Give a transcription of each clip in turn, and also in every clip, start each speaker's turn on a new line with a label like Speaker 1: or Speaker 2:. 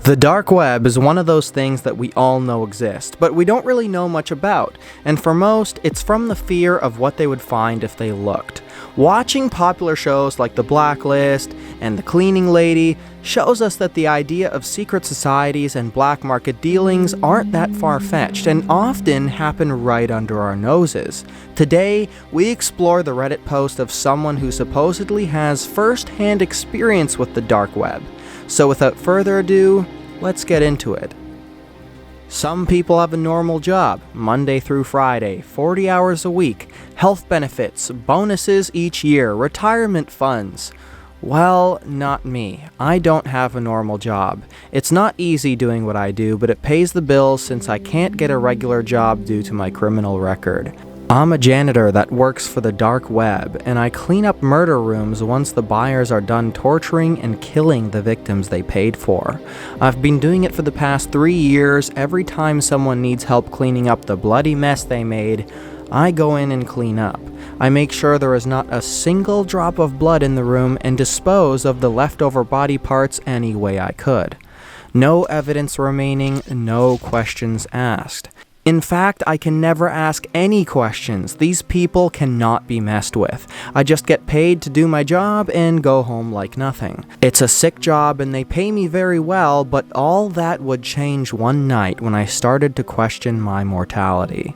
Speaker 1: The dark web is one of those things that we all know exist, but we don't really know much about, and for most, it's from the fear of what they would find if they looked. Watching popular shows like The Blacklist and The Cleaning Lady shows us that the idea of secret societies and black market dealings aren't that far-fetched and often happen right under our noses. Today, we explore the Reddit post of someone who supposedly has first-hand experience with the dark web. So without further ado, let's get into it. Some people have a normal job, Monday through Friday, 40 hours a week, health benefits, bonuses each year, retirement funds. Well, not me. I don't have a normal job. It's not easy doing what I do, but it pays the bills since I can't get a regular job due to my criminal record. I'm a janitor that works for the dark web, and I clean up murder rooms once the buyers are done torturing and killing the victims they paid for. I've been doing it for the past 3 years. Every time someone needs help cleaning up the bloody mess they made, I go in and clean up. I make sure there is not a single drop of blood in the room and dispose of the leftover body parts any way I could. No evidence remaining, no questions asked. In fact, I can never ask any questions. These people cannot be messed with. I just get paid to do my job and go home like nothing. It's a sick job and they pay me very well, but all that would change one night when I started to question my mortality.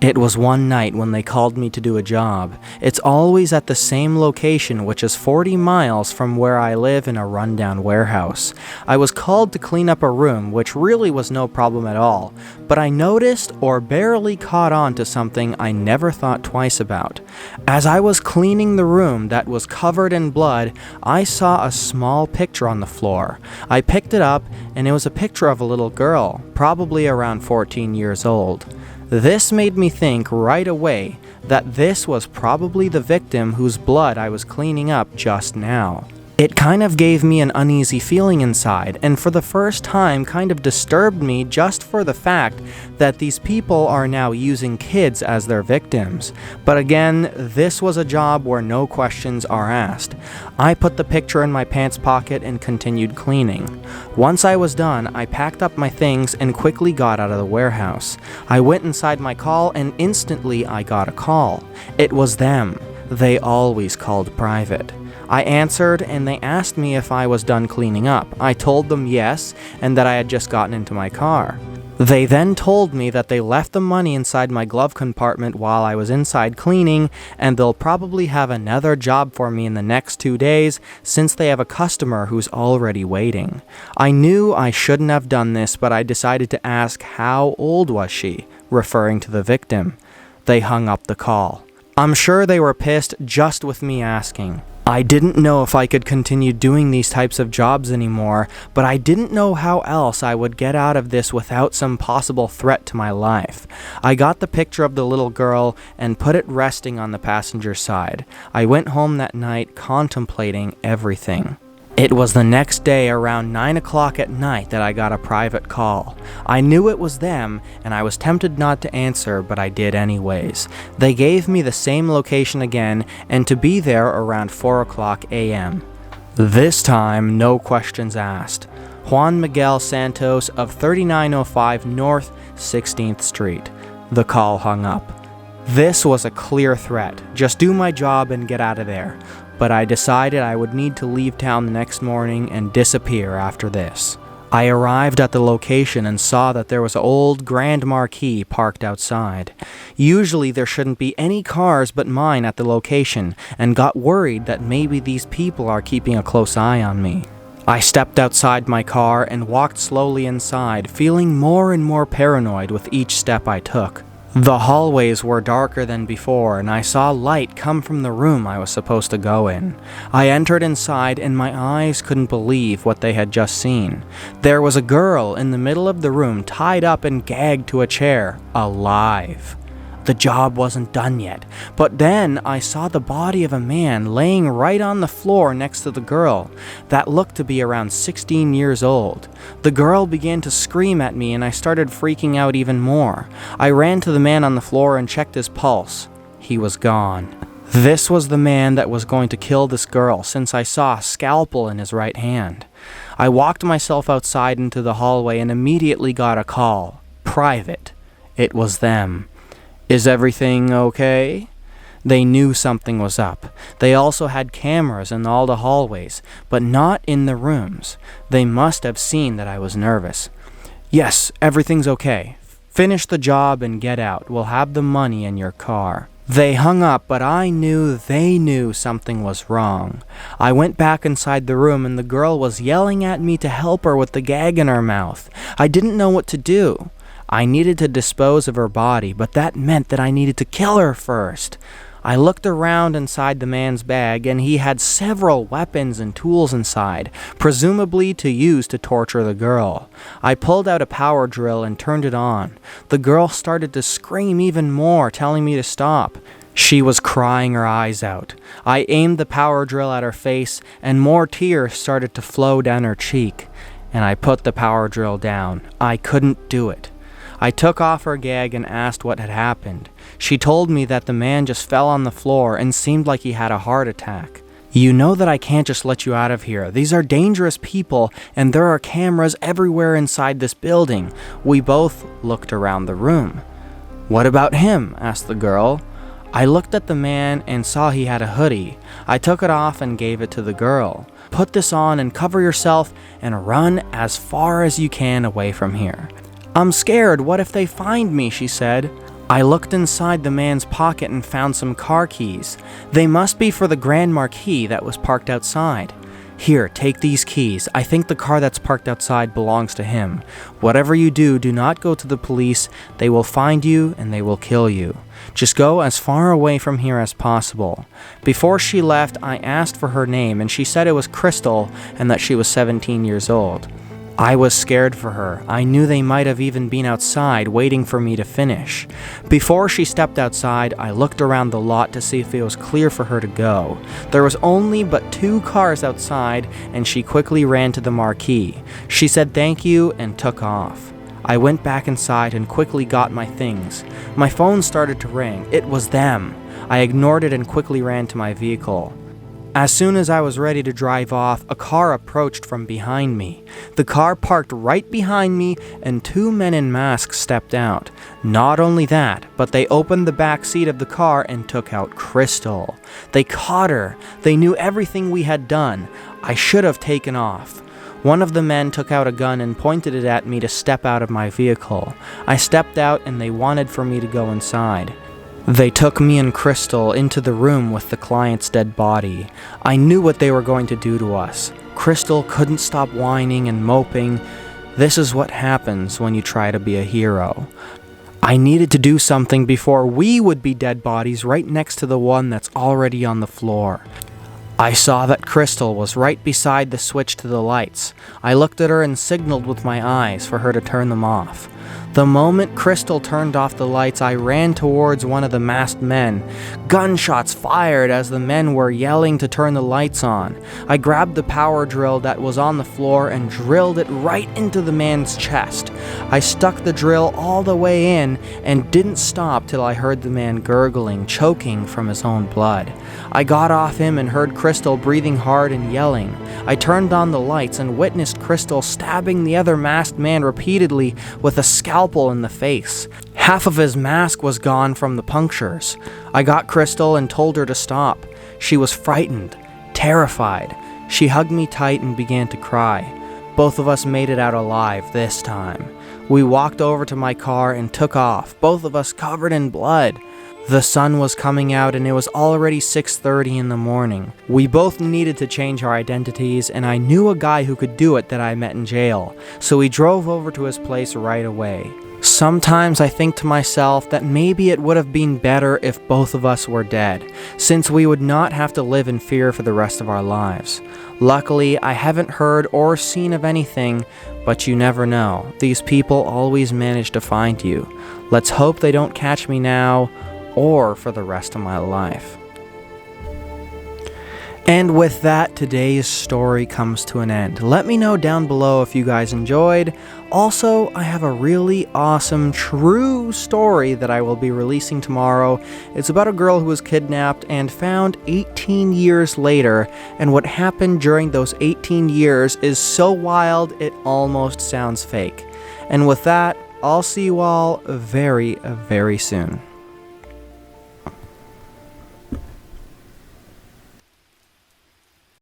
Speaker 1: It was one night when they called me to do a job. It's always at the same location, which is 40 miles from where I live in a rundown warehouse. I was called to clean up a room, which really was no problem at all, but I noticed or barely caught on to something I never thought twice about. As I was cleaning the room that was covered in blood, I saw a small picture on the floor. I picked it up, and it was a picture of a little girl, probably around 14 years old. This made me think right away that this was probably the victim whose blood I was cleaning up just now. It kind of gave me an uneasy feeling inside, and for the first time kind of disturbed me just for the fact that these people are now using kids as their victims. But again, this was a job where no questions are asked. I put the picture in my pants pocket and continued cleaning. Once I was done, I packed up my things and quickly got out of the warehouse. I went inside my call and instantly I got a call. It was them. They always called private. I answered and they asked me if I was done cleaning up. I told them yes and that I had just gotten into my car. They then told me that they left the money inside my glove compartment while I was inside cleaning, and they'll probably have another job for me in the next 2 days since they have a customer who's already waiting. I knew I shouldn't have done this, but I decided to ask how old was she, referring to the victim. They hung up the call. I'm sure they were pissed just with me asking. I didn't know if I could continue doing these types of jobs anymore, but I didn't know how else I would get out of this without some possible threat to my life. I got the picture of the little girl and put it resting on the passenger side. I went home that night contemplating everything. It was the next day around 9 o'clock at night that I got a private call. I knew it was them, and I was tempted not to answer, but I did anyways. They gave me the same location again, and to be there around 4 o'clock a.m. This time, no questions asked. Juan Miguel Santos of 3905 North 16th Street. The call hung up. This was a clear threat. Just do my job and get out of there. But I decided I would need to leave town the next morning and disappear after this. I arrived at the location and saw that there was an old Grand Marquis parked outside. Usually there shouldn't be any cars but mine at the location, and got worried that maybe these people are keeping a close eye on me. I stepped outside my car and walked slowly inside, feeling more and more paranoid with each step I took. The hallways were darker than before, and I saw light come from the room I was supposed to go in. I entered inside, and my eyes couldn't believe what they had just seen. There was a girl in the middle of the room, tied up and gagged to a chair, alive. The job wasn't done yet, but then I saw the body of a man laying right on the floor next to the girl that looked to be around 16 years old. The girl began to scream at me and I started freaking out even more. I ran to the man on the floor and checked his pulse. He was gone. This was the man that was going to kill this girl, since I saw a scalpel in his right hand. I walked myself outside into the hallway and immediately got a call. Private. It was them. Is everything okay? They knew something was up. They also had cameras in all the hallways, but not in the rooms. They must have seen that I was nervous. Yes, everything's okay. Finish the job and get out. We'll have the money in your car. They hung up, but I knew they knew something was wrong. I went back inside the room and the girl was yelling at me to help her with the gag in her mouth. I didn't know what to do. I needed to dispose of her body, but that meant that I needed to kill her first. I looked around inside the man's bag, and he had several weapons and tools inside, presumably to use to torture the girl. I pulled out a power drill and turned it on. The girl started to scream even more, telling me to stop. She was crying her eyes out. I aimed the power drill at her face, and more tears started to flow down her cheek. And I put the power drill down. I couldn't do it. I took off her gag and asked what had happened. She told me that the man just fell on the floor and seemed like he had a heart attack. You know that I can't just let you out of here. These are dangerous people, and there are cameras everywhere inside this building. We both looked around the room. What about him? Asked the girl. I looked at the man and saw he had a hoodie. I took it off and gave it to the girl. Put this on and cover yourself and run as far as you can away from here. I'm scared. What if they find me? She said. I looked inside the man's pocket and found some car keys. They must be for the Grand Marquis that was parked outside. Here, take these keys. I think the car that's parked outside belongs to him. Whatever you do, do not go to the police. They will find you and they will kill you. Just go as far away from here as possible. Before she left, I asked for her name and she said it was Crystal and that she was 17 years old. I was scared for her. I knew they might have even been outside waiting for me to finish. Before she stepped outside, I looked around the lot to see if it was clear for her to go. There was only but 2 cars outside, and she quickly ran to the marquee. She said thank you and took off. I went back inside and quickly got my things. My phone started to ring. It was them. I ignored it and quickly ran to my vehicle. As soon as I was ready to drive off, a car approached from behind me. The car parked right behind me and 2 men in masks stepped out. Not only that, but they opened the back seat of the car and took out Crystal. They caught her. They knew everything we had done. I should have taken off. One of the men took out a gun and pointed it at me to step out of my vehicle. I stepped out and they wanted for me to go inside. They took me and Crystal into the room with the client's dead body. I knew what they were going to do to us. Crystal couldn't stop whining and moping. This is what happens when you try to be a hero. I needed to do something before we would be dead bodies right next to the one that's already on the floor. I saw that Crystal was right beside the switch to the lights. I looked at her and signaled with my eyes for her to turn them off. The moment Crystal turned off the lights, I ran towards one of the masked men. Gunshots fired as the men were yelling to turn the lights on. I grabbed the power drill that was on the floor and drilled it right into the man's chest. I stuck the drill all the way in and didn't stop till I heard the man gurgling, choking from his own blood. I got off him and heard Crystal breathing hard and yelling. I turned on the lights and witnessed Crystal stabbing the other masked man repeatedly with a scalpel in the face. Half of his mask was gone from the punctures. I got Crystal and told her to stop. She was frightened, terrified. She hugged me tight and began to cry. Both of us made it out alive this time. We walked over to my car and took off, both of us covered in blood. The sun was coming out and it was already 6:30 in the morning. We both needed to change our identities and I knew a guy who could do it that I met in jail, so we drove over to his place right away. Sometimes I think to myself that maybe it would have been better if both of us were dead, since we would not have to live in fear for the rest of our lives. Luckily, I haven't heard or seen of anything, but you never know. These people always manage to find you. Let's hope they don't catch me now or for the rest of my life. And with that, today's story comes to an end. Let me know down below if you guys enjoyed. Also, I have a really awesome true story that I will be releasing tomorrow. It's about a girl who was kidnapped and found 18 years later, and what happened during those 18 years is so wild it almost sounds fake. And with that, I'll see you all very, very soon.